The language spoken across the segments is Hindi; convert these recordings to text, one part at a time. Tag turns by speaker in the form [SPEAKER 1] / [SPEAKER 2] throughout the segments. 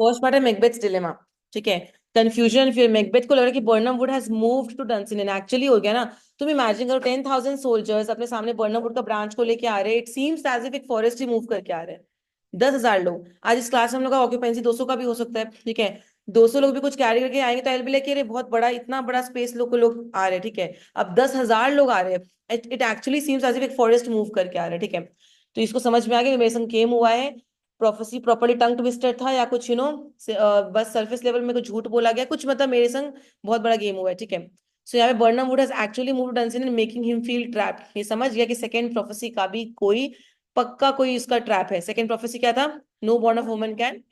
[SPEAKER 1] फर्स्ट पार्ट है मैकबेथ्स डिलेमा। ठीक है। कंफ्यूजन, फिर मैकबेथ को लग रहा है कि Birnam wood has moved to Dunsinane, and actually हो गया ना। तुम इमेजिन करो 10,000 सोल्जर्स अपने सामने बर्नम वुड का ब्रांच को लेके आ रहे हैं। इट सीम्स एज इफ एक फॉरेस्ट ही मूव करके आ रहे हैं। 10,000 लोग। आज इस क्लास में हम लोग का ऑक्यूपेंसी 200 का भी हो सकता है। ठीक है। 200 लोग भी कुछ कैरी करके आएंगे तो एल बी लेके, अरे बहुत बड़ा, इतना बड़ा स्पेस लोग आ रहे हैं। ठीक है। अब 10,000 लोग आ रहे हैं। It actually seems as if एक फॉरेस्ट मूव करके आ रहे हैं। ठीक है। तो इसको समझ में आ गया कि मेरे संग गेम हुआ है। प्रोफेसी प्रॉपर्ली टंग ट्विस्टेड था, या कुछ बस सरफेस लेवल में कुछ झूठ बोला गया, कुछ मतलब मेरे संग बहुत बड़ा गेम हुआ है। ठीक है। सो यहाँ पे Birnam wood has actually moved Dunsinane and making him feel trapped. ये समझ गया कि सेकंड प्रोफेसी का भी कोई पक्का कोई इसका ट्रैप है। सेकंड प्रोफेसी क्या था? No born of woman can,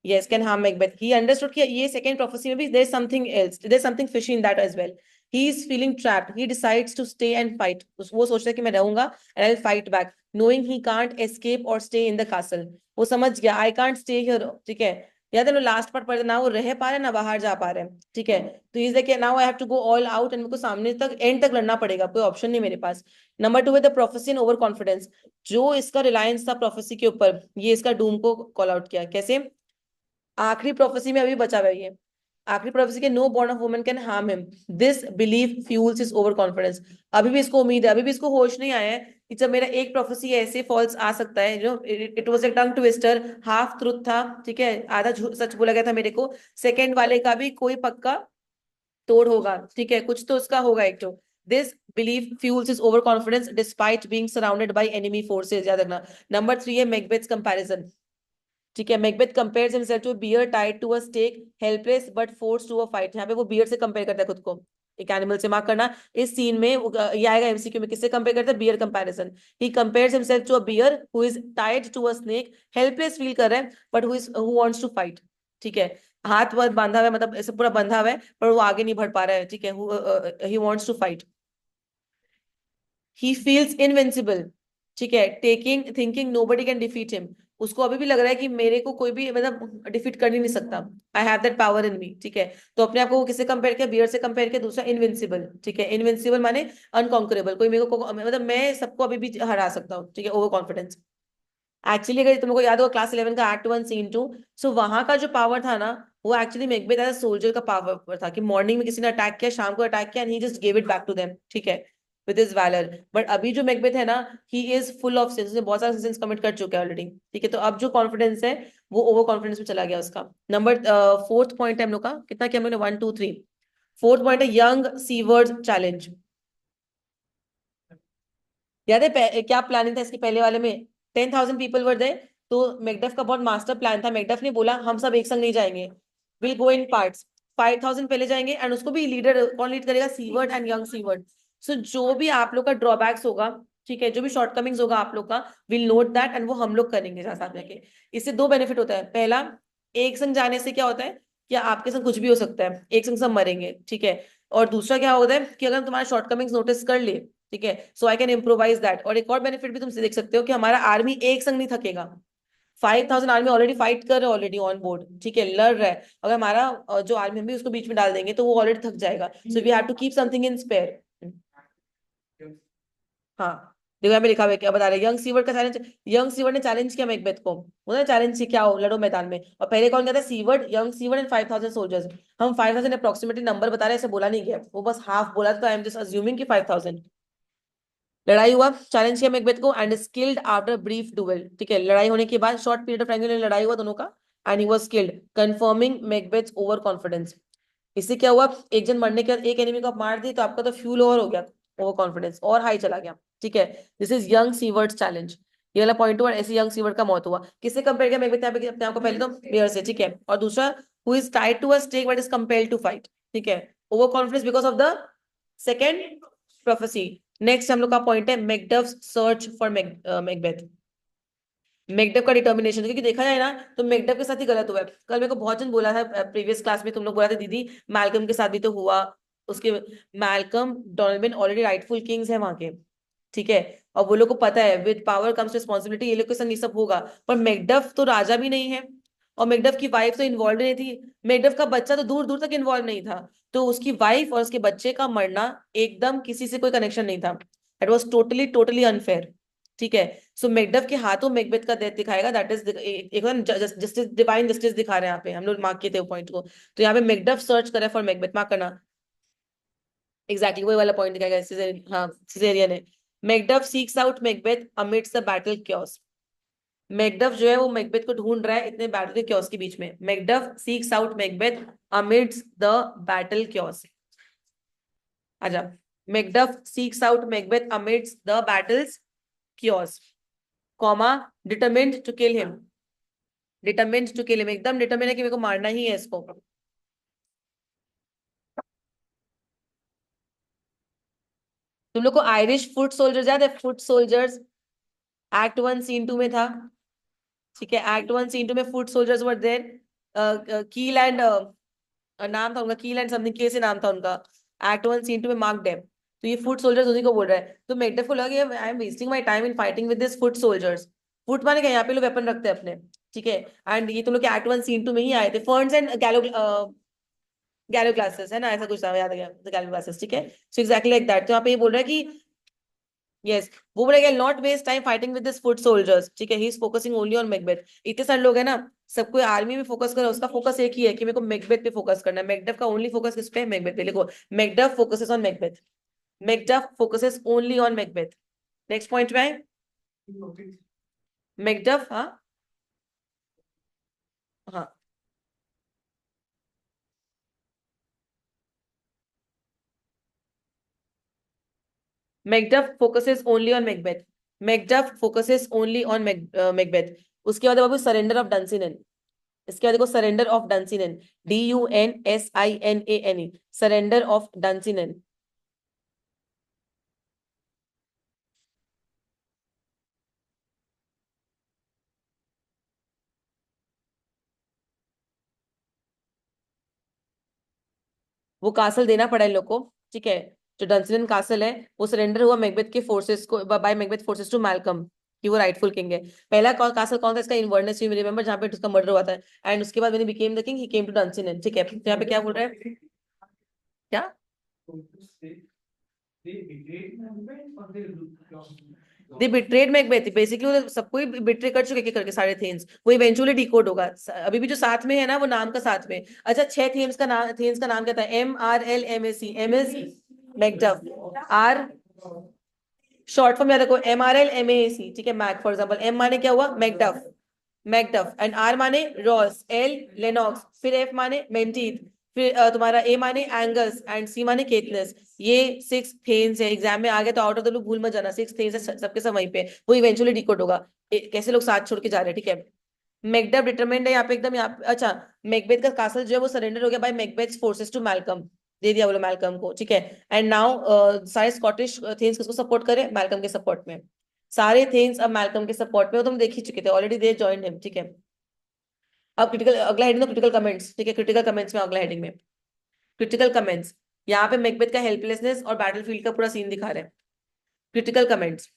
[SPEAKER 1] yes, can harm Macbeth. He understood कि ये second prophecy में भी there's something else, there's something fishy in that as well. He is feeling trapped. He decides to stay and fight. वो सोचता है कि मैं रहूंगा and I'll fight back, knowing he can't escape or stay in the castle. वो समझ गया I can't stay here. ठीक है। याद है ना लास्ट पार्ट पढ़ते, ना वो रह पा रहे ना बाहर जा पा रहे हैं। ठीक है। तो is like now I have to go all out, and मेरे को सामने तक एंड तक लड़ना पड़ेगा, कोई ऑप्शन नहीं मेरे पास। नंबर 2 है the prophecy in over confidence. जो इसका रिलायंस था प्रोफेसी के ऊपर, ये इसका डूम को कॉल आउट किया। कैसे? आखिरी प्रोफेसी में अभी बचा हुआ है ये। आखिरी प्रोफेसी के no born of woman can harm him, this belief fuels his overconfidence. अभी भी इसको उम्मीद है, अभी भी इसको होश नहीं आया है कि जब मेरा एक प्रोफेसी ऐसे फॉल्स आ सकता है, जो it was a tongue twister, half truth था। ठीक है। आधा सच बोला गया था मेरे को। सेकंड वाले का भी कोई पक्का तोड़ होगा। ठीक है। कुछ तो उसका होगा एक तो। This belief fuels his overconfidence despite being surrounded by enemy forces. याद रखना। नंबर 3 है मैकबेथ्स कंपैरिजन। ठीक है। Macbeth compares himself to bear tied to a stake, helpless but force to a fight. यहाँ पे वो बियर से कंपेयर करता है खुद को, एक एनिमल से। मार्क करना इस सीन में ये आएगा एमसीक्यू में। किससे कंपेयर करता है? Bear comparison. He compares himself to a bear who is tied to a snake, helpless feel कर रहा है but who wants to fight. ठीक है। हाथ वाथ बांधा हुआ है, मतलब ऐसे पूरा बंधा हुआ है, पर वो आगे नहीं बढ़ पा रहा है। ठीक है। He wants to fight. He feels invincible. ठीक है। Taking thinking nobody can defeat him. उसको अभी भी लग रहा है कि मेरे को कोई भी मतलब डिफीट कर ही नहीं सकता। I have that power in me. ठीक है। तो अपने आप को वो किससे कंपेयर किया? बियर से कंपेयर किया। दूसरा इनविंसिबल। ठीक है। इनविंसिबल माने अनकॉन्करेबल, कोई मेरे को मतलब मैं सबको अभी भी हरा सकता हूँ। ठीक है। Over confidence. एक्चुअली अगर तुमको याद हो क्लास 11 का एक्ट 1 सीन 2, सो वहां का जो पावर था ना, वो एक्चुअली मेकबेथ एज सोल्जर का पावर था कि मॉर्निंग में किसी ने अटैक किया, शाम को अटैक किया, and he just give it back to them. ठीक है। With his valour. बट अभी जो मेकबेथ है ना, he is full of since, उसने बहुत सारे सिंस कमिट कर चुका है ऑलरेडी। ठीक है। तो अब जो कॉन्फिडेंस है वो ओवर कॉन्फिडेंस में चला गया उसका। नंबर फोर्थ पॉइंट है हम लोग का, कितना किया हम लोग ने? 1 2 3। फोर्थ पॉइंट है यंग सीवर्ड चैलेंज। याद है क्या प्लानिंग था इसके पहले वाले में? 10,000 पीपल वर देयर। तो मैकडफ का बहुत मास्टर प्लान था। मैकडफ ने बोला हम सब एक संग नहीं जाएंगे, विल गो इन पार्ट्स। 5,000 पहले जाएंगे, एंड उसको भी लीडर कौन लीड करेगा? Siward and young Siward. So जो भी आप लोग का ड्रॉबैक्स होगा, ठीक है, जो भी शॉर्टकमिंग्स होगा आप लोग का, विल नोट दैट, एंड वो हम लोग करेंगे साथ साथ जाके। इससे दो बेनिफिट होता है। पहला, एक संग जाने से क्या होता है कि आपके संग कुछ भी हो सकता है, एक संग सब मरेंगे। ठीक है। और दूसरा क्या होता है कि अगर हम तुम्हारा शॉर्टकमिंग्स नोटिस कर ले, ठीक है, so I can improvise that. और एक और बेनिफिट भी तुम देख सकते हो कि हमारा आर्मी एक संग नहीं थकेगा। 5,000 आर्मी ऑलरेडी फाइट कर रहे हैं, ऑलरेडी ऑन बोर्ड। ठीक है, लड़ रहा है। अगर हमारा जो आर्मी हम भी उसको बीच में डाल देंगे तो वो ऑलरेडी थक जाएगा। So we have to keep something in spare. हाँ। देखो यहाँ पे लिखा हुआ है, क्या बता रहे हैं? यंग सीवर्ड का चैलेंज। यंग सीवर्ड ने चैलेंज किया मैकबेथ को। उन्होंने चैलेंज किया, क्या हो, लड़ो मैदान में। और पहले कौन कहता है? Seaward, young seaward and 5,000 soldiers. हम 5,000 अप्रोक्सीमेटली नंबर बता रहे हैं, ऐसे बोला नहीं गया, वो बस हाफ बोला, तो आई एम जस्ट अज्यूमिंग कि 5,000। लड़ाई हुआ, चैलेंज किया मैकबेथ को, and skilled after brief duel. ठीक है। लड़ाई होने के बाद शॉर्ट पीरियड ऑफ टाइम के लिए लड़ाई हुआ दोनों का, and he was skilled, confirming Macbeth's over confidence. इससे क्या हुआ? एक जन मरने के बाद एक एनिमी को आप मार दिए तो आपका तो फ्यूल ओवर हो गया, ओवर कॉन्फिडेंस और हाई चला गया। ठीक है। This is young Siward's challenge. ये वाला पॉइंट हुआ, ऐसे यंग सीवर्ड का मौत हुआ। किससे कंपेयर किया मैकबेथ यहाँ पे? अपने आप को पहले तो बेयर से। ठीक है। और दूसरा, who is tied to a stake but is compelled to fight. ठीक है। Overconfidence because of the second prophecy. Next हम लोग का पॉइंट है Macduff's search for Macbeth. Macduff का डिटर्मिनेशन, क्योंकि देखा जाए ना तो मैकडफ के साथ ही गलत हुआ है। कल मेरे को बहुत जन बोला था प्रीवियस क्लास में, तुम लोग बोला था दीदी मैल्कम के साथ भी तो हुआ। उसके मैल्कम डोनाल्डन ऑलरेडी राइटफुल किंग्स है वहां के। ठीक है। और वो लोग को पता है विद पावर कम्स रिस्पॉन्सिबिलिटी, ये लोग के संग ये सब होगा। पर मैकडफ तो राजा भी नहीं है, और मैकडफ की वाइफ तो इन्वॉल्व नहीं थी। मैकडफ का बच्चा तो दूर दूर तक इन्वॉल्व नहीं था। तो उसकी वाइफ और उसके बच्चे का मरना एकदम किसी से कोई कनेक्शन नहीं था। It was totally totally unfair. ठीक है। सो मैकडफ के हाथों मैकबेथ का डेथ दिखाएगा, दैट इज एक जस्टिस, डिवाइन जस्टिस दिखा रहे हैं यहाँ पे, हम लोग मार्क किए थे पॉइंट को। तो यहाँ पे मैकडफ सर्च करे फॉर मैकबेथ, मार्क करना। एग्जैक्टली वही वाला पॉइंट दिखाएगा, हाँ सिजेरियन है। Macduff seeks out Macbeth amidst the battle chaos. Macduff जो है वो मैकबेथ को ढूंढ रहा है इतने बैटल के क्योस के बीच में। Macduff seeks out Macbeth amidst the battle chaos. आजा। Macduff seeks out Macbeth amidst the battle's chaos, comma, determined to kill him. Determined to kill him, एकदम डिटरमिन है कि मेरे को मारना ही है इसको। तुम लोग को आयरिश फुट सोल्जर्स याद है? फुट सोल्जर्स एक्ट 1 सीन 2 में था, ठीक है। एक्ट 1 सीन 2 में फुट सोल्जर्स वर देयर, कील एंड नाम था उनका, कील एंड समथिंग के से नाम था उनका। एक्ट 1 सीन 2 में मार्क डेम। तो ये फुट सोल्जर्स उन्हीं को बोल रहा है। तो मैकडेफ को लगा I am wasting my time in fighting with this foot soldiers. Foot माने क्या, यहाँ पे लोग वेपन रखते हैं अपने, ठीक है। एंड ये तुम लोग के एक्ट 1 सीन 2 में ही आए थे, फर्न्स एंड गैलो, गैलो क्लासेस है ना, ऐसा कुछ था, याद आ गया, गैलो क्लासेस, ठीक है। So exactly like that. तो यहाँ पे ये बोल रहा है कि यस, वो बोलेगा not waste time fighting with this foot soldiers, ठीक है। He is focusing only on Macbeth. इतने सारे लोग हैं ना, सब कोई आर्मी में फोकस कर रहा है, उसका फोकस एक ही है कि मेरे को मैकबेथ पे फोकस करना है। मैकडफ का ओनली फोकस किस पे है? मैकबेथ पे। लिखो, Macduff focuses on Macbeth. Macduff focuses only on Macbeth. Next point में आए। मैकडफ, हाँ हाँ, Macduff focuses only on Macbeth. Macduff focuses only on Macbeth. उसके बाद बाबू सरेंडर ऑफ डंसिनन। इसके बाद देखो, surrender of Dunsinane, DUNSINANE, surrender of Dunsinane. वो कासल देना पड़ा इन लोग को, ठीक है। जो डंसिलन कासल है वो सरेंडर हुआ मैकबेथ के फोर्सेस को, by Macbeth forces to Malcolm, कि वो राइटफुल किंग है। पहला कासल कौन था इसका? इन्वर्नेस, यू रिमेंबर, जहाँ पे उसका मर्डर हुआ था। एंड उसके बाद when he became the king he came to डंसिलन, ठीक है। तो यहाँ पे क्या बोल रहा है, क्या? दे बिट्रेड मैकबेथ, बेसिकली वो सबको ही बिट्रे कर चुके करके सारे थेम्स। वो इवेंचुअली डिकोड होगा। अभी भी जो साथ में है ना, वो नाम का साथ में। अच्छा, 6 थेम्स का नाम, थेम्स का नाम क्या था? MRLMAC। M is Macduff, R short form याद रखो, MRLMAC, ठीक है। मैक फॉर एग्जाम्पल, एम माने क्या हुआ? Macduff, Macduff. एंड आर माने रॉस, एल लेनॉक्स, फिर एफ माने मेंटीथ, फिर तुम्हारा ए माने एंगस, एंड सी माने केतनेस। ये 6 थेन्स है। एग्जाम में आ गया तो आउट ऑफ द लूप भूल मत जाना, 6 थेन्स है, सबके सब वहीं पे। वो इवेंचुअली डिकोड होगा। कैसे लोग साथ छोड़ के जा रहे हैं, ठीक है। मैकडफ डिटरमिन्ड है यहाँ पे एकदम, यहाँ पे अच्छा। मैकबेथ का कासल जो है वो सरेंडर हो गया by Macbeth forces to Malcolm, दे दिया बोलो मैल्कम को, ठीक है। एंड नाउ सारे स्कॉटिश थेन्स किसको सपोर्ट करे? मैल्कम के सपोर्ट में। सारे थेन्स अब मैल्कम के सपोर्ट में हो, तुम देख ही चुके थे ऑलरेडी, दे जॉइन हिम, ठीक है। अब क्रिटिकल, अगला हेडिंग, क्रिटिकल कमेंट्स, ठीक है। क्रिटिकल कमेंट्स में अगला हेडिंग में क्रिटिकल कमेंट्स। यहाँ पे मैकबेथ का हेल्पलेसनेस और बैटलफील्ड का पूरा सीन दिखा रहे हैं। क्रिटिकल कमेंट्स,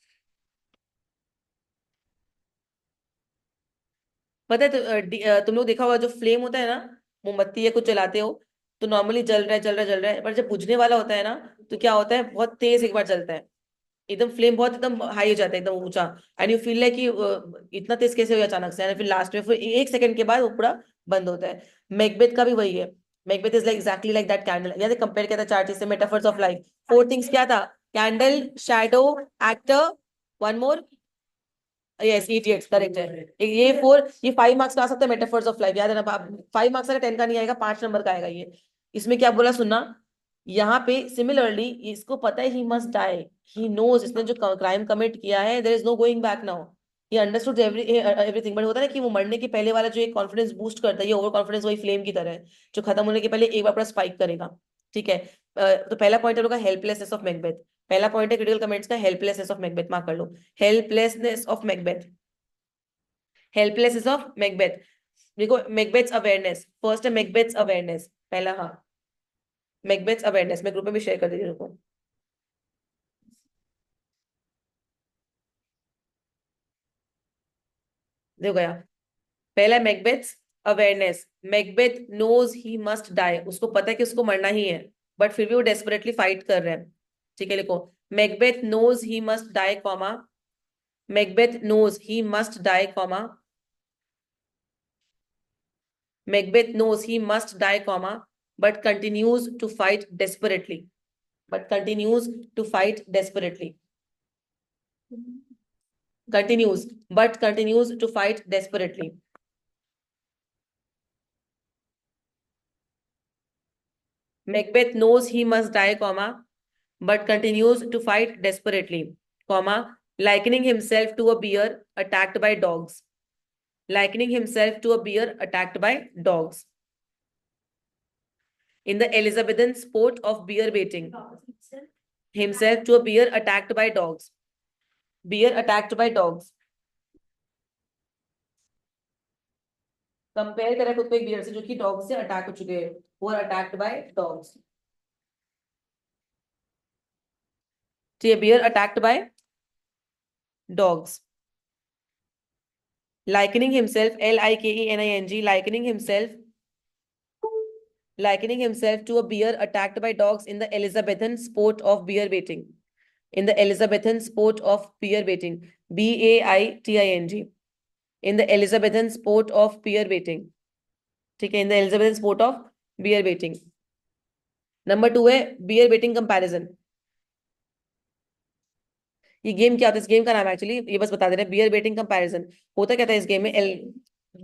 [SPEAKER 1] पता है तो, तुम लोग देखा होगा जो फ्लेम होता है ना, मोमबत्ती या कुछ जलाते हो, तो नॉर्मली जल रहा है जल रहा है जल रहा है, पर जब बुझने वाला होता है ना, तो क्या होता है, बहुत तेज एक बार जलता है, एकदम फ्लेम बहुत एकदम हाई हो जाता है, एकदम ऊंचा। एंड यू फील लाइक कि इतना तेज कैसे हो गया अचानक से, and फिर लास्ट में फिर 1 सेकंड के बाद वो पूरा बंद होता है। मैकबेथ का भी वही है। Macbeth is like exactly like that candle. याद है कंपेयर किया था 4 चीज से, मेटाफर्स ऑफ लाइफ। 4 थिंग्स क्या था? Candle, shadow, actor, one more, yes idiots, correct है। ये 4, ये 5 मार्क्स का आ सकता है, मेटाफर्स ऑफ लाइफ, याद है ना। 5 मार्क्स का 10 का नहीं आएगा, 5 नंबर का आएगा ये। इसमें क्या बोला सुनना, यहाँ पे सिमिलरली इसको पता है he must die, he knows, इसने जो क्राइम कमिट किया है, there is no going back now. He understood everything, but होता है ना कि वो मरने के पहले वाला जो एक कॉन्फिडेंस बूस्ट करता है, ये ओवर कॉन्फिडेंस वही फ्लेम की तरह है, जो खत्म होने के पहले एक बार पूरा स्पाइक करेगा, ठीक है। तो पहला पॉइंट है लोग हेल्पलेसनेस ऑफ मैकबेथ। पहला पॉइंट है क्रिटिकल कमेंट्स का, हेल्पलेसनेस ऑफ मैकबेथ, मार्क कर लो। Helplessness of Macbeth, helplessness of Macbeth. देखो मैकबेथ्स अवेयरनेस, फर्स्ट है मैकबेथ्स अवेयरनेस, पहला, हाँ। मैकबेथ्स अवेयरनेस मैं ग्रुप में भी शेयर कर दीजिए रुको। देखो गया, पहला Macbeth's awareness. Macbeth knows he must die, उसको पता है कि उसको मरना ही है, बट फिर भी वो डेस्परेटली फाइट कर रहे हैं, ठीक है। लिखो, Macbeth knows he must die, comma, Macbeth knows he must die, comma. Macbeth knows he must die, comma, but continues to fight desperately. But continues to fight desperately. Continues to fight desperately. Macbeth knows he must die, comma, but continues to fight desperately, comma, likening himself to a bear attacked by dogs. Likening himself to a bear attacked by dogs. In the Elizabethan sport of bear baiting. Himself to a bear attacked by dogs. Bear attacked by dogs. Compare करें खुद को एक बियर से जो कि डॉग से अटैक हो चुके हैं, वो अटैक्ड बाय डॉग्स. तो ये bear attacked by dogs. likening himself, L-I-K-E-N-I-N-G, likening himself to a bear attacked by dogs in the Elizabethan sport of bear baiting. In the Elizabethan sport of bear baiting. B-A-I-T-I-N-G. In the Elizabethan sport of bear baiting. ठीक है, in the Elizabethan sport of bear baiting. Number 2 है bear baiting comparison. ये गेम क्या होता है? इस गेम का नाम एक्चुअली ये बस बता दे रहे हैं, बियर बेटिंग कंपैरिजन. होता क्या था इस गेम में?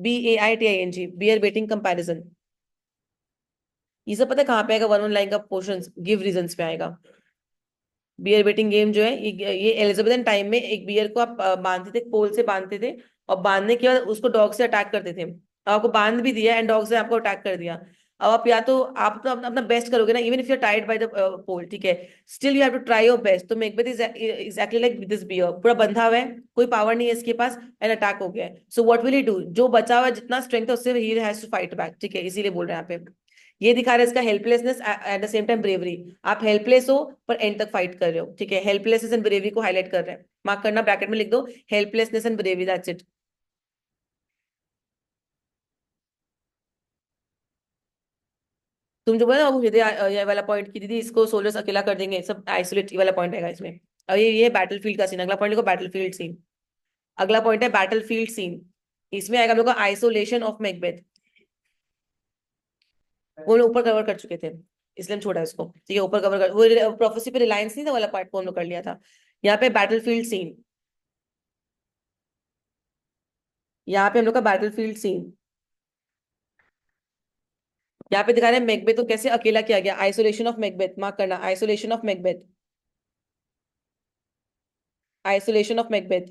[SPEAKER 1] BAITING, bear baiting comparison. ये सब पता है कहाँ पे आएगा? वन लाइन का पोर्शन गिव रीजंस पे आएगा. बियर बेटिंग गेम जो है ये एलिजाबेथन टाइम में एक बियर को आप बांधते थे, पोल से बांधते थे, और बांधने के बाद उसको डॉग से अटैक करते थे. आपको बांध भी दिया एंड डॉग से आपको अटैक कर दिया. अब आप या तो आप तो अपना बेस्ट करोगे ना, even if you are tied by the pole, ठीक है, still you have to try your best. तो Macbeth is exactly like this bear, पूरा बंधा हुआ है, कोई पावर नहीं है इसके पास, एंड अटैक हो गया है. So what will he do? जो बचा हुआ है, जितना स्ट्रेंथ है उससे ही हैज टू फाइट बैक. ठीक है, इसीलिए बोल रहे हैं यहाँ पे. ये दिखा रहा है इसका helplessness at the same time bravery. आप हेल्पलेस हो पर एंड तक फाइट कर रहे हो. ठीक है, हेल्पलेसनेस एंड ब्रेवरी को हाईलाइट कर रहे हैं. मार्क करना, ब्रैकेट में लिख दो helplessness and bravery, that's it. तुम जो बोला ना वो ये वाला पॉइंट की दीदी इसको सोल्जर्स अकेला कर देंगे, सब आइसोलेट, ये वाला पॉइंट आएगा इसमें. और ये बैटलफील्ड का सीन. अगला पॉइंट लिखो बैटलफील्ड सीन. अगला पॉइंट है बैटलफील्ड सीन. इसमें आएगा हम लोग का आइसोलेशन ऑफ मैकबेथ. वो लोग ऊपर कवर कर चुके थे इसलिए हम छोड़ा इसको. ठीक है, ऊपर कवर कर, वो प्रोफेसी पे रिलायंस नहीं था वाला पार्ट को हम लोग कर लिया था. यहाँ पे बैटलफील्ड सीन. यहाँ पे हम लोग का बैटलफील्ड सीन. यहाँ पे दिखा रहे हैं मैकबेथ को कैसे अकेला किया गया. आइसोलेशन ऑफ मैकबेथ, मार्क करना, isolation of Macbeth. Isolation of Macbeth.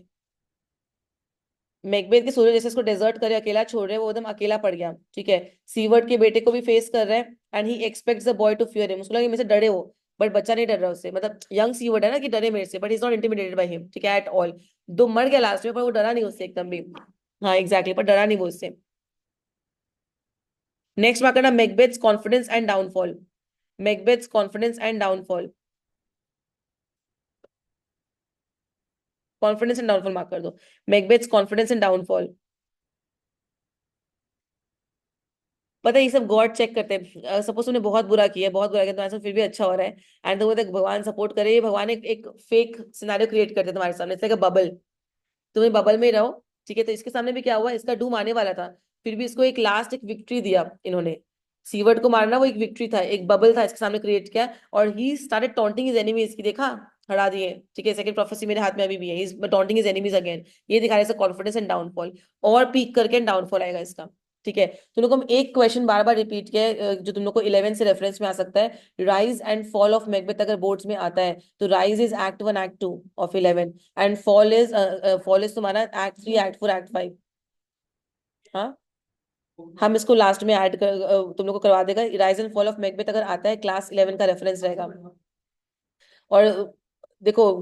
[SPEAKER 1] Macbeth के सोल्जर जैसे इसको डेजर्ट करे, अकेला छोड़ रहे हैं, वो एकदम अकेला पड़ गया. ठीक है, सीवर्ड के बेटे को भी फेस कर रहा है and he expects the boy to fear him. उसको लगा कि मेरे से डरे हो, बट बच्चा नहीं डर रहा उससे. मतलब यंग सीवर्ड है ना कि डरे मेरे से, but is not intimidated by him. ठीक है, एट ऑल. दो मर गया लास्ट में पर वो डरा नहीं उससे एकदम भी. हाँ एग्जैक्टली, पर डरा नहीं वो उससे. नेक्स्ट मार्क करना Macbeth's confidence and downfall. Macbeth's confidence and downfall. Confidence and downfall mark कर दो. Macbeth's confidence and downfall. पता है ये सब गॉड चेक करते हैं. सपोज तुमने बहुत बुरा किया, बहुत बुरा किया, तुम्हारे साथ फिर भी अच्छा हो रहा है एंड तो भगवान सपोर्ट करे. ये भगवान एक फेक सिनारियो क्रिएट करते हैं तुम्हारे सामने. It's like a bubble. तुम्हें बबल में रहो. ठीक है, तो इसके सामने भी क्या हुआ, इसका डूम आने वाला था, फिर भी इसको एक लास्ट एक विक्ट्री दिया इन्होंने. सीवर्ड को मारना वो एक विक्ट्री था, एक बबल था इसके सामने क्रिएट किया, और he started taunting his enemies की. देखा, हरा दिए. ठीक है, सेकंड प्रोफेसी मेरे हाथ में अभी भी है. He is taunting his enemies again. ये दिखा रहा है कॉन्फिडेंस एंड डाउनफॉल. और पीक करके डाउनफॉल आएगा इसका. ठीक है, तुम लोग को हम एक क्वेश्चन बार बार रिपीट किया है जो तुम लोग को 11 से रेफरेंस में आ सकता है. Rise and fall of Macbeth अगर बोर्ड्स में आता है तो rise is act 1 act 2 of 11 and fall is तुम्हारा एक्ट 3 एक्ट 4 एक्ट 5. हाँ, हम इसको लास्ट में ऐड कर तुम लोग को करवा देगा. Rise and fall of Macbeth अगर आता है क्लास 11 का रेफरेंस रहेगा. और देखो,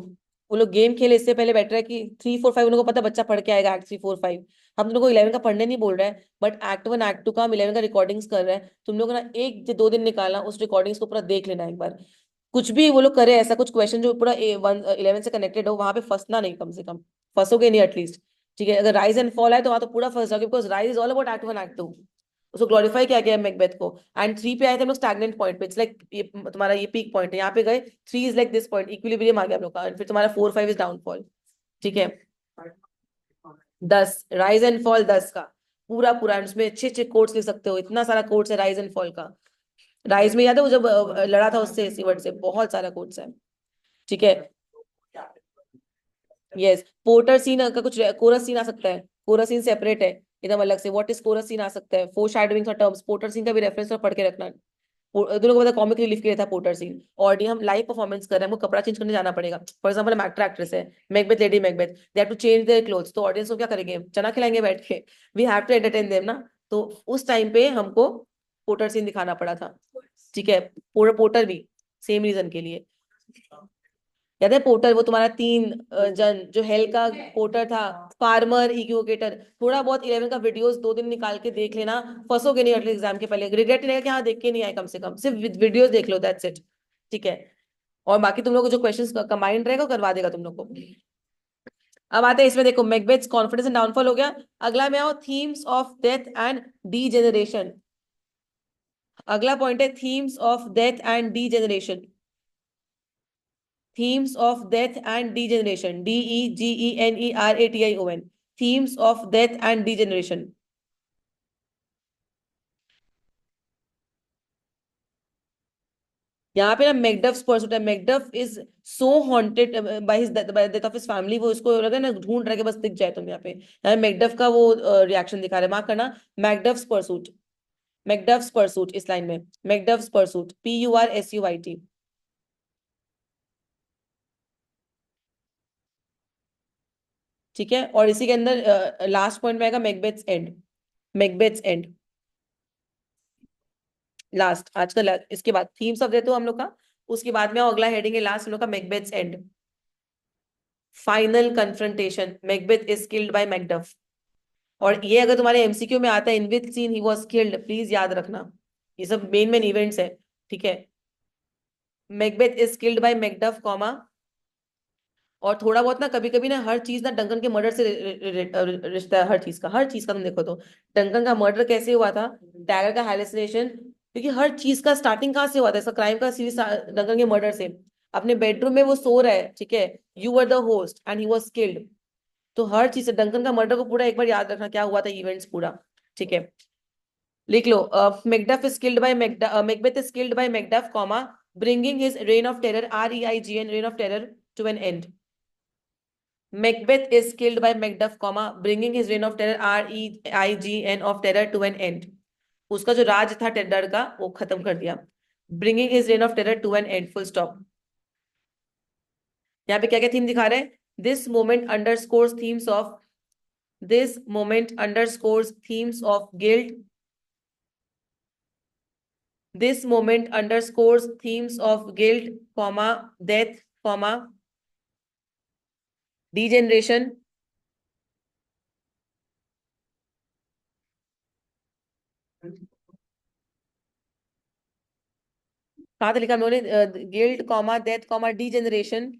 [SPEAKER 1] वो लोग गेम खेले इससे पहले बेटर है कि 3 4 5 उन लोगों को पता बच्चा पढ़ के आएगा एक्ट 3 4 5. हम तुम लोग को 11 का पढ़ने नहीं बोल रहे हैं, बट एक्ट 1 एक्ट 2 का हम 11 का रिकॉर्डिंग्स कर रहे हैं. तुम लोग ना 1 2 दिन निकालना, उस रिकॉर्डिंग्स को पूरा देख लेना एक बार. कुछ भी वो लोग करे ऐसा कुछ क्वेश्चन जो पूरा 11 से कनेक्टेड हो, वहां पे फंसना नहीं. कम से कम फंसोगे नहीं एटलीस्ट. ठीक है, अगर राइज एंड फॉल है तो वहां तो पूरा फंस जाओगे, because rise is all about act 1 act 2. उसको ग्लोरीफाई किया गया है मैकबेथ को. एंड 3 पे आए थे हम लोग स्टैग्नेंट पॉइंट पे. इट्स लाइक ये तुम्हारा ये पीक पॉइंट है, यहाँ पे गए. 3 is like this point, equilibrium आ गया हम लोग का. फिर तुम्हारा 4 5 इज डाउनफॉल. ठीक है, 10 राइज एंड फॉल 10 का पूरा पूरा उसमें अच्छे अच्छे कोट्स लिख सकते हो, इतना सारा कोट्स है राइज एंड फॉल का। राइज में याद है वो जब लड़ा था उससे सीवर्ड से, बहुत सारा कोट्स है। ठीक है। यस, पोर्टर सीन का कुछ कोरस सीन आ सकता है, कोरस सीन सेपरेट है एकदम अलग से। व्हाट इज कोरस सीन आ सकता है, फोर शैडोइंग का टर्म्स, पोर्टर सीन का भी रेफरेंस और पढ़ के रखना। दोनों को पता कॉमिक रिलीफ के लिए था पोर्टर सीन। और ये हम लाइव परफॉर्मेंस कर रहे हैं, हमको कपड़ा चेंज करने जाना पड़ेगा। फॉर एग्जाम्पल हम एक्टर एक्ट्रेस है, Macbeth lady Macbeth, they have to change their clothes, तो ऑडियंस को क्या करेंगे, चना खिलाएंगे बैठ के। We have to entertain them ना। तो उस टाइम पे हमको पोर्टर सीन दिखाना पड़ा था। ठीक है, पोर्टर भी सेम रीजन के लिए। याद है पोर्टर, वो तुम्हारा तीन जन जो हेल का पोर्टर था, फार्मर, इक्विवोकेटर। थोड़ा बहुत 11 का वीडियोस 2 दिन निकाल के देख लेना, फंसोगे नहीं अगले एग्जाम के पहले, रिग्रेट नहीं रहेगा कि हाँ देख के नहीं आए, कम से कम सिर्फ वीडियोस देख लो, दैट्स इट। ठीक है। और बाकी तुम लोग को जो क्वेश्चंस कंबाइंड रहेगा वो करवा देगा तुम लोग को। अब आते हैं इसमें, देखो मैकबेथ्स कॉन्फिडेंस एंड डाउनफॉल हो गया। अगला में आओ, themes of death and D generation. अगला पॉइंट है themes of death and D generation. themes of death and degeneration, DEGENERATION, themes of death and degeneration। यहाँ पे ना मैकडफ्स पर्सूट है, Macduff is so haunted by his bye death of his family, वो उसको लगा ना ढूंढ रहा है कि बस दिख जाए तुम यहाँ पे। यहाँ मैकडफ का वो रिएक्शन दिखा रहा है, मार्क करना, मैकडफ्स परसूट, मैकडफ्स परसूट इस लाइन में, मैकडफ्स परसूट, PURSUIT। ठीक है, और इसी के अंदर लास्ट पॉइंट में आएगा मैकबेथ्स एंड, मैकबेथ्स एंड लास्ट आज का इसके बाद थीम्स ऑफ डेथ हो हम लोग का, उसके बाद में अगला हेडिंग है लास्ट हम लोग का, Macbeth's end, final confrontation, Macbeth is killed by Macduff. और ये अगर तुम्हारे एमसीक्यू में आता है, in which scene he was killed, please याद रखना, ये सब मेन मेन इवेंट्स है। ठीक है, Macbeth is killed by Macduff comma, और थोड़ा बहुत ना कभी कभी ना हर चीज ना डंकन के मर्डर से रिश्ता है, हर चीज का तुम देखो तो, डंकन का मर्डर कैसे हुआ था, टैगर का हेलुसिनेशन, क्योंकि हर चीज का स्टार्टिंग कहाँ से हुआ था, इसका क्राइम का सीरीज डंकन के मर्डर से। अपने बेडरूम में वो सो रहा है, ठीक है, you were the host and he was killed. तो हर चीज से डंकन का मर्डर को पूरा एक बार याद रखना, क्या हुआ था इवेंट्स पूरा। ठीक है, लिख लो, Macduff is killed by Macbeth is killed by Macduff comma, bringing his reign of terror, REIGN, reign of terror, to an end. Macbeth is killed by Macduff, comma, bringing his reign of terror, REIGN, of terror, to an end. उसका जो राज था टेरर का वो खत्म कर दिया, bringing his reign of terror to an end, full stop। यहाँ पे क्या क्या थीम दिखा रहे हैं, this moment underscores themes of, this moment underscores themes of guilt, this moment underscores themes of guilt, comma, death, comma, degeneration। कहाँ था लिखा मैंने, guilt comma death comma degeneration.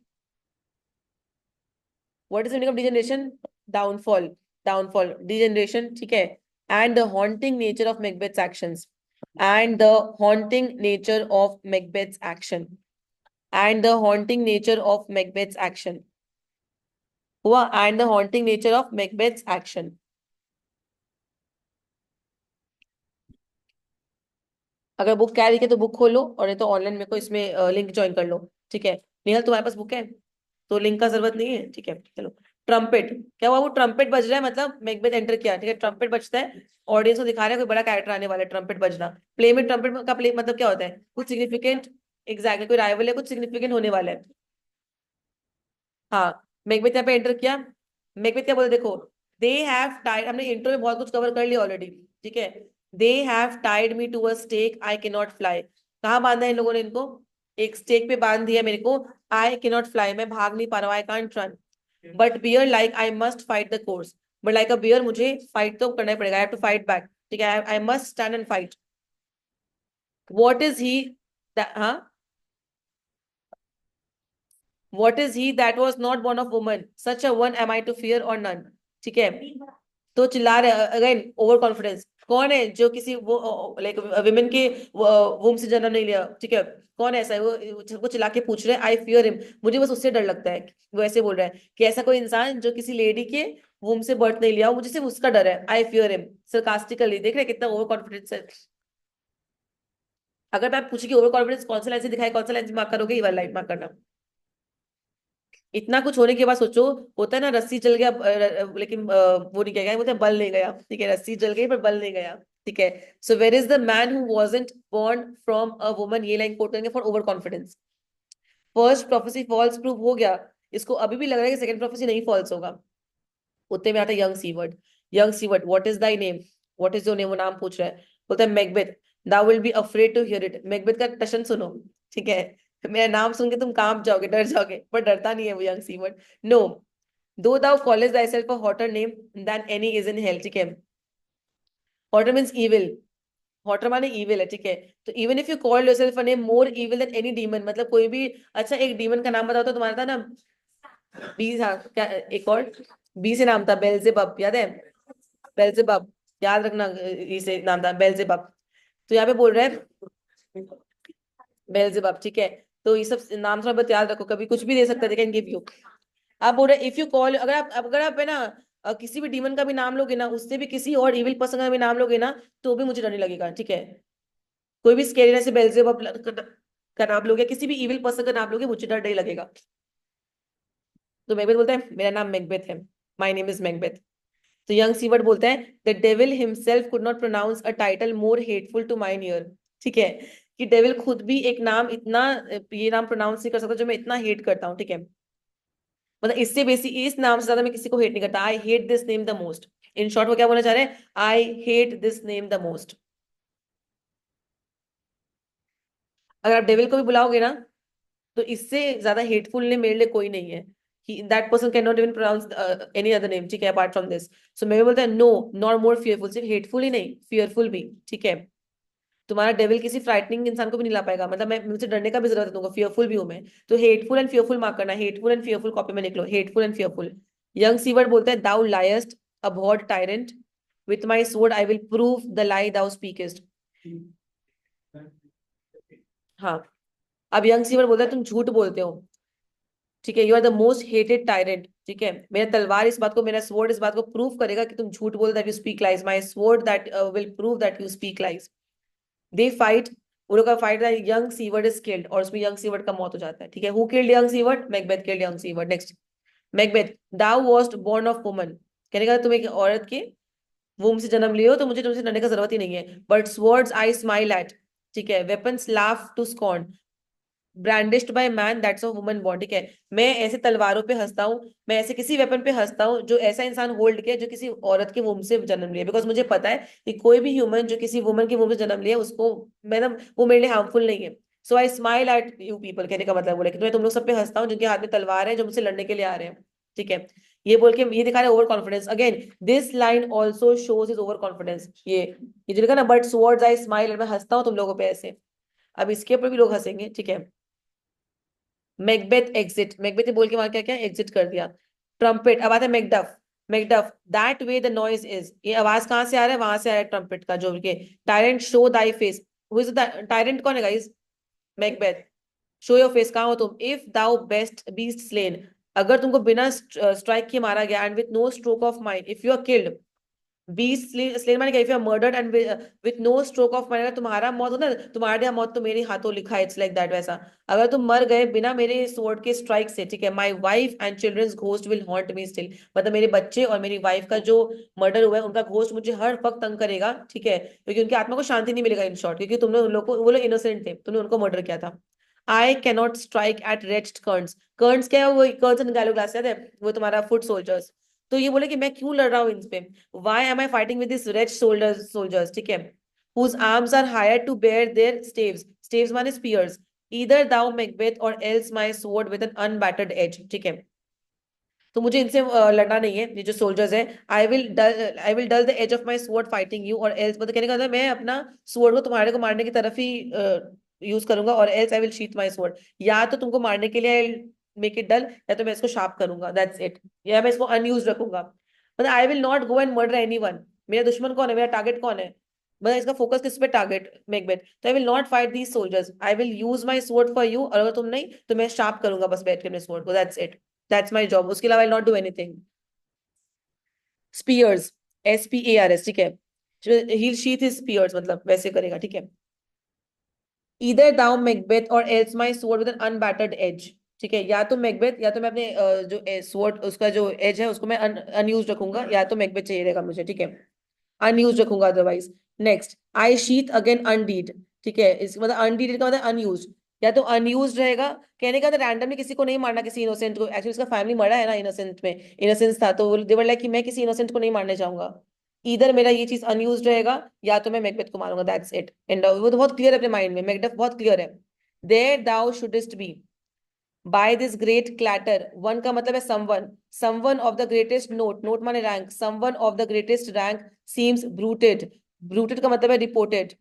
[SPEAKER 1] What is meaning of degeneration, downfall, downfall, degeneration. ठीक है, and the haunting nature of Macbeth's actions, and the haunting nature of Macbeth's action, and the haunting nature of Macbeth's action हुआ, and the haunting nature of Macbeth's action. अगर बुक क्या लिखे तो बुक खोलो, और नहीं तो ऑनलाइन मेरे को इसमें लिंक ज्वाइन कर लो। ठीक है, निहल तुम्हारे पास बुक है तो लिंक का जरूरत नहीं है। ठीक है, चलो। ट्रम्पेट, क्या हुआ, वो ट्रम्पेट बज रहा है, मतलब मैकबेथ एंटर किया। ठीक है, ट्रम्पेट बजता है, ऑडियंस को दिखा रहा है कोई बड़ा कैरेक्टर आने वाला है, ट्रम्पेट बजना। प्ले में ट्रम्पेट का प्ले मतलब क्या होता है, कुछ सिग्निफिकेंट, एग्जैक्टली कोई राइवल है, कुछ सिग्निफिकेंट होने वाला है। हाँ, मैकबेथ यहाँ पे एंटर किया। मैकबेथ क्या बोले देखो, दे हैव टाइड, हमने इंट्रो में बहुत कुछ कवर कर लिया ऑलरेडी। ठीक है, they have tied me to a stake, I can not fly. कहाँ बांधा है इन लोगों ने इनको, एक स्टेक पे बांध दिया मेरे को, आई कैन नॉट फ्लाई, मैं भाग नहीं पा रहा हूँ, I can't run, but bear like I must fight the course, but like a bear मुझे फाइट तो करना ही पड़ेगा, I have to fight back. ठीक है, I must stand and fight. What is he, हाँ, what is he that was not born of woman, such a one am I to fear or none। ठीक है, तो चिल्ला रहे अगेन, ओवर कॉन्फिडेंस, कौन है जो किसी वो लाइक विमेन के वुम से जन्म नहीं लिया, ठीक है? कौन है ऐसा है वो चिल्ला के पूछ रहे हैं, आई फियर हिम, मुझे बस उससे डर लगता है। वो ऐसे बोल रहा है कि ऐसा कोई इंसान जो किसी लेडी के वुम से बर्थ नहीं लिया हो, मुझे सिर्फ उसका डर है, आई फियर हिम। सरकास्टिकली देख रहे हैं कितना ओवर कॉन्फिडेंस है। अगर मैं पूछूं कि ओवर कॉन्फिडेंस कौन सा लाइन से दिखाई, कौन सा लाइन मार्क करोगे, ये वाला लाइन मार्क करना। इतना कुछ होने के बाद सोचो, होता है ना रस्सी जल गया लेकिन वो नहीं गया, बोलते हैं बल नहीं गया, ठीक है? रस्सी जल गई पर बल नहीं गया, ठीक है? So where is the man who wasn't born from a woman, ये लाइन कोट करेंगे for overconfidence. First prophecy falls prove हो गया, इसको अभी भी लग रहा है कि सेकंड प्रोफेसी नहीं फॉल्स होगा। उतने में आता है young Siward. Young Siward, what is thy name, what is your name, वो नाम पूछ रहा है। बोलता है Macbeth, thou will be afraid to hear it. Macbeth का टशन सुनो, ठीक है? मेरा नाम सुन के तुम कांप जाओगे, डर जाओगे, पर डरता नहीं है वो यंग सीवर्ड। नो, दो दाउ college thyself a hotter name than any is in hell, ठीक है? hotter मीन्स evil, hotter माने evil है, ठीक है? तो even if you call yourself a name more evil than any demon, मतलब कोई भी, अच्छा एक demon का नाम बताओ तो तुम्हारा था ना, बी था क्या, एक और बी से नाम था, बेल्जेबब, याद है? बेल्जेबब, याद रखना, इसे नाम था बेल्जेबब। तो यहाँ पे बोल रहा है बेल्जेबब, ठीक है? तो ये सब नाम थोड़ा बहुत याद रखो, कभी कुछ भी दे सकता है, कैन गिव यू। आप बोल रहे इफ यू कॉल, अगर आप है ना किसी भी डीमन का भी नाम लोगे ना, उससे भी किसी और इविल पर्सन का भी नाम लोगे ना, तो भी मुझे डर नहीं लगेगा, ठीक है? कोई भी स्केरी से बेल्जेबब का नाम लोगे, किसी भी इविल पर्सन का नाम लोगे, मुझे डर नहीं लगेगा। तो मैकबेथ बोलता है मेरा नाम मैकबेथ है, माय नेम इज मैकबेथ। तो यंग सीवर्ड बोलता है the devil himself could not pronounce a title more hateful to mine ear, ठीक है? कि डेविल खुद भी एक नाम इतना, ये नाम प्रोनाउंस नहीं कर सकता जो मैं इतना हेट करता हूँ, ठीक है? मतलब इससे बेसिक, इस नाम से ज्यादा मैं किसी को हेट नहीं करता, I hate this name the most. In short वो क्या बोलना चाह रहे हैं, I hate this name the most. अगर आप डेविल को भी बुलाओगे ना, तो इससे ज्यादा हेटफुल ने मेरे लिए कोई नहीं है, कि that person can not even pronounce any other name, ठीक है, अपार्ट फ्रॉम दिस। सो मैं भी बोलता है नो, नॉट मोर फियरफुल, सिर्फ हेटफुल ही नहीं, फियरफुल भी, ठीक है? तुम्हारा डेविल किसी फ्राइटनिंग इंसान को भी नहीं ला पाएगा, मतलब मैं, मुझे डरने का भी जरूरत है तुमको, फियरफुल भी हूं मैं। तो हेटफुल एंड फियरफुल मार्क करना, हेटफुल एंड फियरफुल कॉपी में निकलो, hateful and fearful. Young Siward बोलता है दाउ लायस्ट, abhorred tyrant, with my sword I will prove the lie thou speakest। हाँ, अब यंग सीवर्ड बोलता है तुम झूठ बोलते हो, ठीक है? You are the most hated tyrant, ठीक है? मेरा तलवार इस बात को, मेरा स्वॉर्ड इस बात को प्रूव करेगा कि तुम झूठ बोल, that you speak lies, my sword that will prove that you speak lies. They fight, उन लोगों का fight, young seaward is killed, और उसमें यंग सीवर्ड का मौत हो जाता है, ठीक है? Who killed young Siward, Macbeth killed young Siward. Next, Macbeth, thou wast born of woman, कहने का तुम एक औरत के वूम से जन्म लियो, तो मुझे तुमसे डरने का जरूरत ही नहीं है। But swords I smile at, ठीक है? Weapons laugh to scorn, brandished by man that's of woman बॉन्ड, ठीक है? मैं ऐसे तलवारों पे हंसता हूँ, मैं ऐसे किसी वेपन पे हंसता हूँ जो ऐसा इंसान होल्ड किया जो किसी औरत के वुम से जन्म लिया, बिकॉज मुझे पता है कि कोई भी ह्यूमन जो किसी वुमन के वुम से जन्म लिया, उसको मतलब वो मेरे लिए हार्मफुल नहीं है। So I smile at you people, कहने का मतलब बोले कि मैं तुम लोग सब पे हंसता हूँ जिनके हाथ में तलवार है, जो मुझसे लड़ने के लिए आ रहे हैं, ठीक है? ये बोल के ये दिखा रहे over confidence. Again this line also shows is over confidence. ये जो लिखा ना, बट स्वर्ड्स आई स्माइल, मैं हंसता हूँ तुम लोगों पे ऐसे। अब इसके ऊपर भी लोग हंसेंगे, ठीक है? मैकबेथ एग्जिट, मैकबेथ ने बोल के वहां क्या क्या एग्जिट कर दिया। ट्रम्पेट, अब आता है Macduff. Macduff, that way the noise is, ये आवाज कहाँ से आ रहा है, वहां से आ रहा है ट्रम्पेट का, जो के tyrant show thy face. Who is the tyrant, कौन है guys? Macbeth. Show your face, कहाँ हो तुम? If thou best beast slain, अगर तुमको बिना स्ट्राइक के मारा गया, and with no stroke of mind if you are killed, beest slain माने if you are murdered and with no stroke of mind, अगर तुम्हारा मौत हो ना, तुम्हारे मौत तो मेरे हाथों लिखा है, इट्स लाइक दैट, वैसा। अगर तुम मर गए बिना मेरे स्वॉर्ड के स्ट्राइक से, ठीक है, my wife and children's ghost will haunt me still, मतलब मेरे बच्चे और मेरी वाइफ का जो मर्डर हुआ है, उनका घोस्ट मुझे हर वक्त तंग करेगा, ठीक है? क्योंकि उनकी आत्मा को शांति नहीं मिलेगा, इन शॉर्ट, क्योंकि तुमने उन लोग को, वो लोग इनोसेंट थे, तुमने उनको मर्डर किया था। I cannot strike at rest kerns, kerns क्या है? वो कर्न्स एंड गैलो ग्लास, याद है? वो तुम्हारा फुट सोल्जर्स। तो ये बोले कि मैं क्यों लड़ रहा हूँ इन पे, why am I fighting with these wretched soldiers, ठीक है? whose arms are hired to bear their staves, staves माने spears, either thou Macbeth or else my sword with an unbattered edge, ठीक है? तो मुझे इनसे लड़ना नहीं है, ये जो सोल्जर्स है। I will dull the edge of my sword fighting you, और एल्स, मतलब कहने का मतलब मैं अपना स्वॉर्ड को तुम्हारे को मारने की तरफ ही यूज करूंगा, और else I will sheath my sword, या तो तुमको मारने के लिए मेक इट डल, या तो मैं इसको शार्प करूंगा, दैट्स इट, या मैं इसको अनयूज रखूंगा। मतलब I will not go and murder any one, मेरा दुश्मन कौन है, मेरा टारगेट कौन है, मतलब इसका फोकस किस पे, टारगेट मैकबेथ। तो I will not fight these soldiers, I will use my sword for you, और अगर तुम नहीं तो मैं शार्प करूंगा बस बैठ के अपने स्वॉर्ड को, that's it, that's my job, उसके अलावा I not do anything. Spears, SPARS, ठीक है, ही शीथ हिज स्पीयर्स, मतलब वैसे करेगा, ठीक है। Either thou Macbeth or else my sword with an unbattered edge, ठीक है, या तो मैकबेथ या तो मैं अपने जो स्वॉर्ड उसका जो एज है उसको मैं अनयूज रखूंगा, या तो मैकबेथ चाहिए रहेगा मुझे, ठीक है, अनयूज रखूंगा अदरवाइज। नेक्स्ट, आई शीथ अगेन अनडीड, ठीक है, इसका मतलब अनडीड का मतलब अनयूज, या तो अनयूज रहेगा, कहने का तो रैंडमली किसी को नहीं मारना, किसी इनोसेंट को, एक्चुअली इसका फैमिली मरा है ना इनोसेंट में, इनोसेंस था, तो देवर लाइक कि मैं किसी इनोसेंट को नहीं मारने चाहूंगा, इधर मेरा ये चीज अनयूज रहेगा, या तो मैं मैकबेथ को मारूंगा, दैट्स इट एंड वो तो बहुत क्लियर है अपने माइंड में, मैकडफ बहुत क्लियर है। There thou shouldst be by this great clatter, one का मतलब है someone, someone of the greatest note, note माने rank, someone of the greatest rank seems bruited, bruited का मतलब है रिपोर्टेड,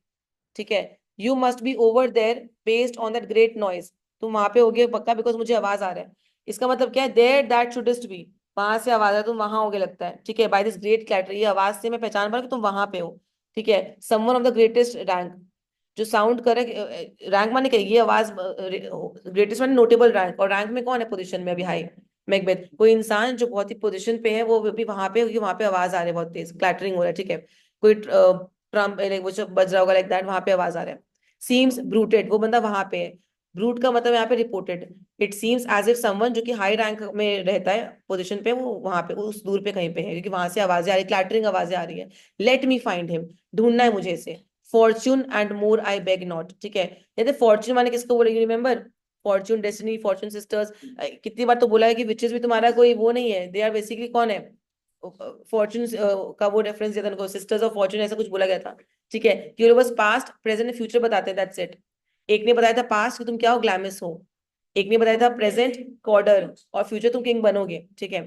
[SPEAKER 1] ठीक है, you must be over there based on that great noise, तुम वहां पे होगे पक्का बिकॉज मुझे आवाज आ रहा है, इसका मतलब क्या है, देयर दैट शुडेस्ट बी, वहां से आवाज आ रहा है तुम वहां होगे लगता है, ठीक है, बाय दिस ग्रेट क्लैटर, ये आवाज से मैं पहचान पा रहा हूं कि तुम वहां पे हो, ठीक है, someone of the greatest rank, जो साउंड करे, रैंक माने क्या, ये आवाज ग्रेटेस्ट माने नोटेबल रैंक, और रैंक में कौन है पोजीशन में अभी हाई, मैकबेथ, कोई इंसान जो बहुत ही पोजीशन पे है वो भी वहां पे, वहां पे आवाज आ रही है बहुत तेज, क्लैटरिंग हो रहा है, ठीक है, कोई ट्रम्प वो जो बज रहा होगा लाइक दैट, वहां पे आवाज आ रहा है। सीम्स ब्रूटेड, वो बंदा वहां पे है, ब्रूट का मतलब यहाँ पे reported, it seems as if someone जो कि हाई रैंक में रहता है पोजीशन पे, वो वहां पे उस दूर पे कहीं पे है, क्योंकि वहां से आवाजें आ रही, क्लैटरिंग आवाजें आ रही है। लेट मी फाइंड हिम, ढूंढना है मुझे इसे, Fortune and more I beg not, ठीक है, जैसे फॉर्च्यून माने किसको बोलेगी, remember, Fortune, destiny, Fortune sisters, कितनी बार तो बोला है कि विचेस भी तुम्हारा कोई वो नहीं है, दे आर बेसिकली कौन है, फॉर्च्यून का वो रेफरेंस दिया था उनको, सिस्टर्स ऑफ फॉर्च्यून ऐसा कुछ बोला गया था, ठीक है, कि वो बस पास्ट प्रेजेंट फ्यूचर बताते हैं, दैट्स इट। एक ने बताया था पास्ट कि तुम क्या हो, ग्लैमिस हो, एक ने बताया था प्रेजेंट कॉर्डर, और फ्यूचर तुम किंग बनोगे, ठीक है।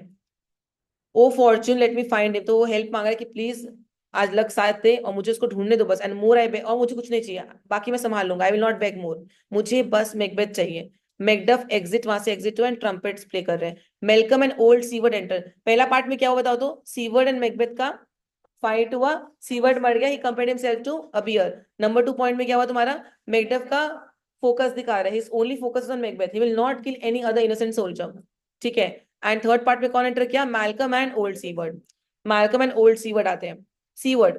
[SPEAKER 1] O fortune let me find him, तो वो हेल्प मांग रहा है कि प्लीज आज लक साथ दे और मुझे उसको ढूंढने दो बस, एंड मोर आई बेग, और मुझे कुछ नहीं चाहिए, बाकी मैं संभाल लूंगा, आई विल नॉट बेग मोर, मुझे बस मैकबेथ चाहिए। मैकडफ एग्जिट, वहां से एग्जिट हुआ एंड ट्रम्पेट्स प्ले कर रहे हैं। Malcolm and old Siward enter, पहला पार्ट में क्या हुआ बताओ तो, सीवर्ड एंड मैकबेथ का फाइट हुआ, सीवर्ड मर गया, he compared himself to a bear. Number 2 point में क्या हुआ तुम्हारा, मैकडफ का फोकस दिखा रहा है, his only focus on Macbeth, he will not kill any other innocent soldier, ठीक है। एंड थर्ड पार्ट में कौन एंटर किया, Malcolm and old seaward, Malcolm and old seaward आते हैं। Seaward,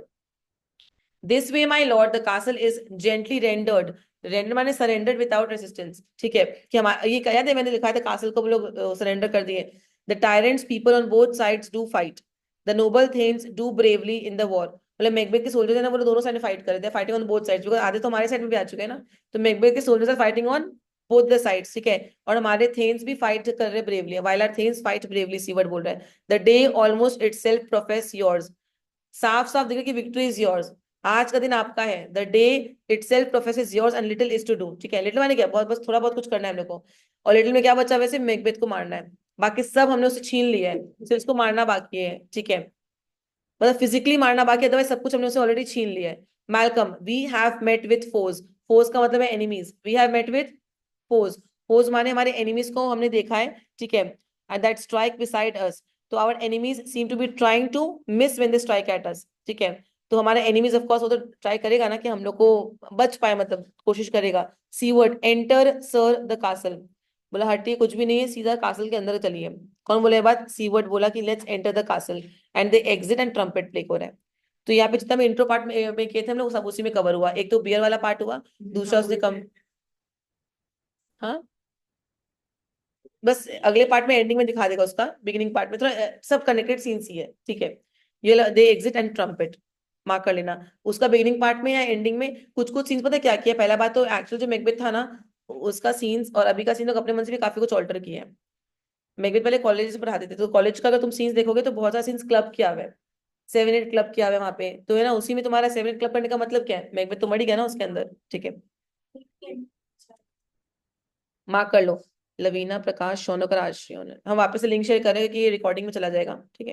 [SPEAKER 1] this way my Lord the castle is gently rendered, render माने सरेंडर्ड विदाउट रेसिस्टेंस, ठीक है, कि हमारा ये याद है मैंने लिखा था कासल को वो लोग सरेंडर कर दिए। The tyrant's people on both sides do fight, the noble thanes do bravely in the war, मतलब मैकबेथ के सोल्जर्स है ना वो लोग दोनों साइड में फाइट कर रहे थे, fighting on both sides, because आधे तो हमारे साइड में भी आ चुके हैं ना, तो मैकबेथ के soldiers are fighting on both the sides, ठीक है, और हमारे थेन्स भी फाइट कर रहे bravely, while our thanes fight bravely, Siward बोल रहा है। The day almost itself profess yours, साफ साफ दिखे कि विक्ट्री इज योर्स, आज का दिन आपका है, the day itself professes yours and little is to do, ठीक है, लिटिल माने क्या, बहुत बस थोड़ा बहुत कुछ करना है हम लोग को, और लिटिल में क्या बचा, वैसे मैकबेथ को मारना है, बाकी सब हमने उसे छीन लिया है, सिर्फ उसको मारना बाकी है, ठीक है, मतलब फिजिकली मारना बाकी है, अदरवाइज सब कुछ हमने उसे ऑलरेडी छीन लिया है। Malcolm, we have met with foes, foes का मतलब है enemies, we have met with foes, foes माने हमारे एनिमीज को हमने देखा है, ठीक है, and that strike beside us, तो our enemies seem to be trying to miss when they strike at us, ठीक है, तो हमारे एनिमीज ऑफ कोर्स वो तो ट्राई करेगा ना कि हम लोग को बच पाए, मतलब कोशिश करेगा। Seaward, enter sir the castle, बोला हटिए कुछ भी नहीं है, सीधा कासल के अंदर चलिए, कौन बोला ये बात, सीवर्ड बोला कि let's enter the castle, and they exit and trumpet play हो रहा है। तो यहाँ पे जितना भी इंट्रो पार्ट में किए थे हम लोग सब उसी में कवर हुआ, एक तो बियर वाला पार्ट हुआ, दूसरा उसने कम, हाँ बस अगले पार्ट में एंडिंग में दिखा देगा उसका, बिगिनिंग पार्ट में थोड़ा सब कनेक्टेड सीन्स ही है, ठीक है, ये दे एग्जिट एंड ट्रम्पेट मार्क कर लेना, उसका बिगिनिंग पार्ट में या एंडिंग में कुछ कुछ सीन्स पता है क्या किया, पहला बात तो एक्चुअल जो मैकबेथ था ना उसका सीन्स और अभी का सीन लोग अपने मन से भी काफी कुछ ऑल्टर किए हैं। मैकबेथ पहले कॉलेज में पढ़ाते थे, तो कॉलेज का अगर तुम सीन्स देखोगे तो बहुत सारा सीन्स क्लब किया हुआ है, 7-8 क्लब किया हुआ है वहां पे, तो है ना उसी में तुम्हारा 7-8 क्लब करने का मतलब क्या है, मैकबेथ तो मर ही गया ना उसके अंदर, ठीक है, मार्क कर लो। लवीना, प्रकाश, शौनक और आश्रय, हम वापस से लिंक शेयर करेंगे कि ये रिकॉर्डिंग में चला जाएगा, ठीक है।